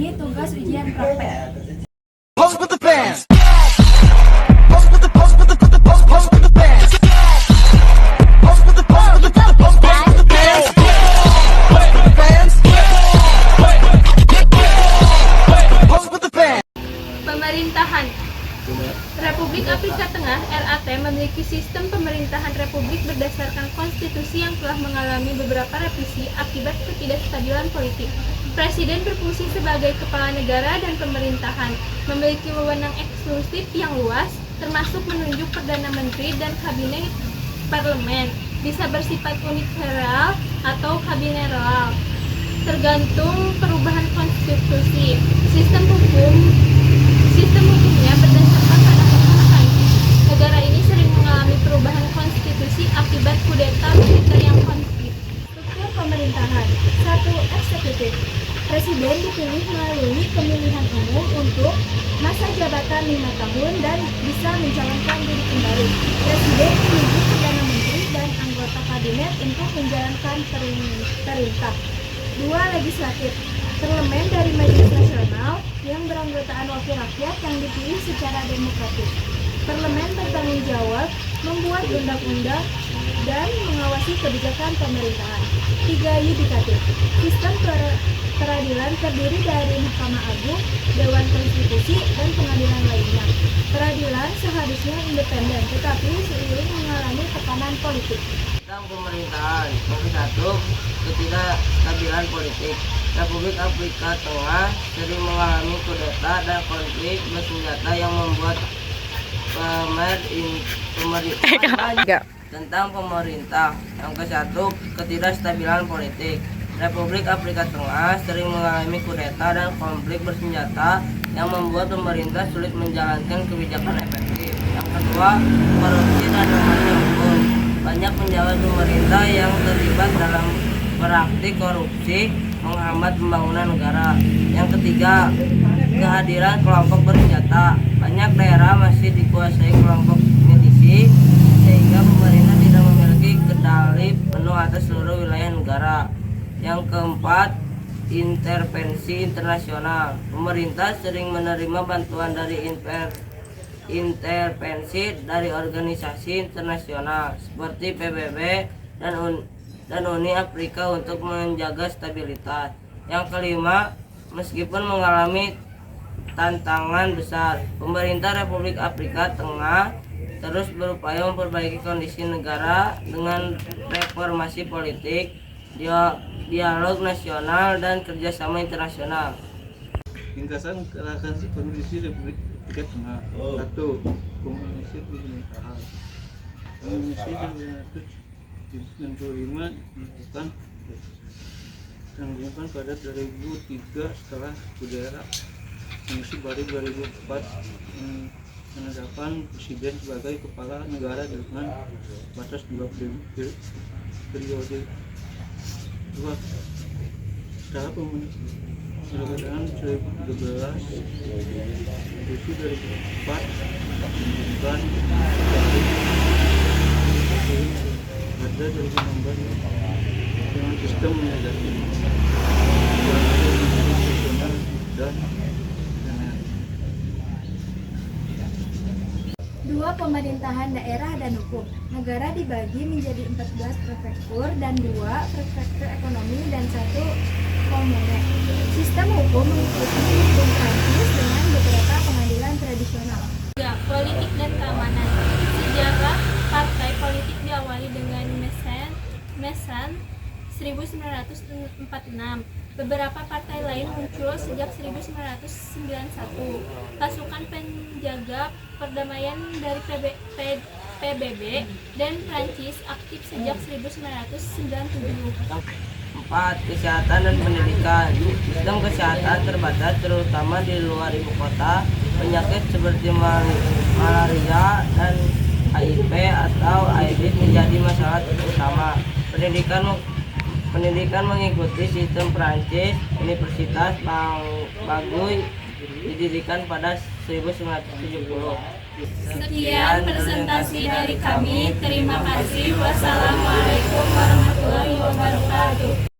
Ini tugas ujian praktek. Pose with the fans. Pose with the pose with the pose pose with the fans. Pose with the pose with the pose pose with the fans. Pose with the fans. Pose with the fans. Pemerintahan Republik Afrika Tengah (RAT) memiliki sistem pemerintahan republik berdasarkan konstitusi yang telah mengalami beberapa revisi akibat ketidakstabilan politik. Presiden berfungsi sebagai kepala negara dan pemerintahan, memiliki wewenang eksklusif yang luas, termasuk menunjuk Perdana Menteri dan Kabinet Parlemen, bisa bersifat unilateral atau kabineral, tergantung perubahan konstitusi. Sistem hukumnya berdasarkan pada hukum Prancis. Negara ini sering mengalami perubahan konstitusi akibat kudeta militer yang konflik. Struktur pemerintahan. 1. Eksekutif. Presiden dipilih melalui pemilihan umum untuk masa jabatan 5 tahun dan bisa mencalonkan diri kembali. Presiden menunjuk Perdana Menteri dan anggota kabinet untuk menjalankan perintah. 2. Legislatif. Parlemen dari Majelis Nasional yang beranggotaan wakil rakyat yang dipilih secara demokratis. Parlemen bertanggung jawab membuat undang-undang dan mengawasi kebijakan pemerintahan. 3. Yudikatif. Sistem peradilan terdiri dari Mahkamah Agung, Dewan Konstitusi, dan pengadilan lainnya. Peradilan seharusnya independen, tetapi seiring mengalami tekanan politik. Tentang pemerintahan. Nomor 1. Ketidakstabilan politik. Republik Afrika Tengah sering mengalami kudeta dan konflik bersenjata yang membuat pemerintahan. Tentang pemerintah. Yang ke-1, ketidakstabilan politik. Republik Afrika Tengah sering mengalami kudeta dan konflik bersenjata yang membuat pemerintah sulit menjalankan kebijakan efektif. Yang kedua, korupsi dan lemahnya hukum. Banyak pejabat pemerintah yang terlibat dalam praktik korupsi menghambat pembangunan negara. Yang ketiga, kehadiran kelompok bersenjata. Banyak daerah masih dikuasai kelompok milisi sehingga pemerintah tidak memiliki kendali penuh atas seluruh wilayah negara. Yang keempat, intervensi internasional. Pemerintah sering menerima bantuan dari intervensi dari organisasi internasional seperti PBB dan Uni Afrika untuk menjaga stabilitas. Yang kelima, meskipun mengalami tantangan besar, pemerintah Republik Afrika Tengah terus berupaya memperbaiki kondisi negara dengan reformasi politik, dialog nasional, dan kerjasama internasional. Ringkasan kondisi Republik Afrika Tengah. 1. Komunikasi pemerintahan. Komunikasi pemerintahan 1995 dilakukan pada 2003 setelah kudeta. Komisi baru 2004 menetapkan presiden sebagai kepala negara dengan batas 2 periode. 2. Setelah pemerintahan 2013 Konstitusi 2004 menunjukkan ada 2016 dengan sistem negatif nasional dan 2. Pemerintahan daerah dan hukum. Negara dibagi menjadi 14 prefektur dan 2 prefektur ekonomi dan 1 komune. Sistem hukum mengikuti hukum Prancis dengan beberapa pengadilan tradisional. 3. Politik dan keamanan. Sejarah partai politik diawali dengan Mesan 1946. Beberapa partai lain muncul sejak 1991. Pasukan penjaga perdamaian dari PBB dan Prancis aktif sejak 1997. 4. Kesehatan dan pendidikan. Sistem kesehatan terbatas terutama di luar ibu kota. Penyakit seperti malaria dan HIV atau AIDS menjadi masalah utama. Pendidikan mengikuti sistem Prancis. Universitas Baguy didirikan pada 1970. Sekian presentasi dari kami. Terima kasih. Wassalamualaikum warahmatullahi wabarakatuh.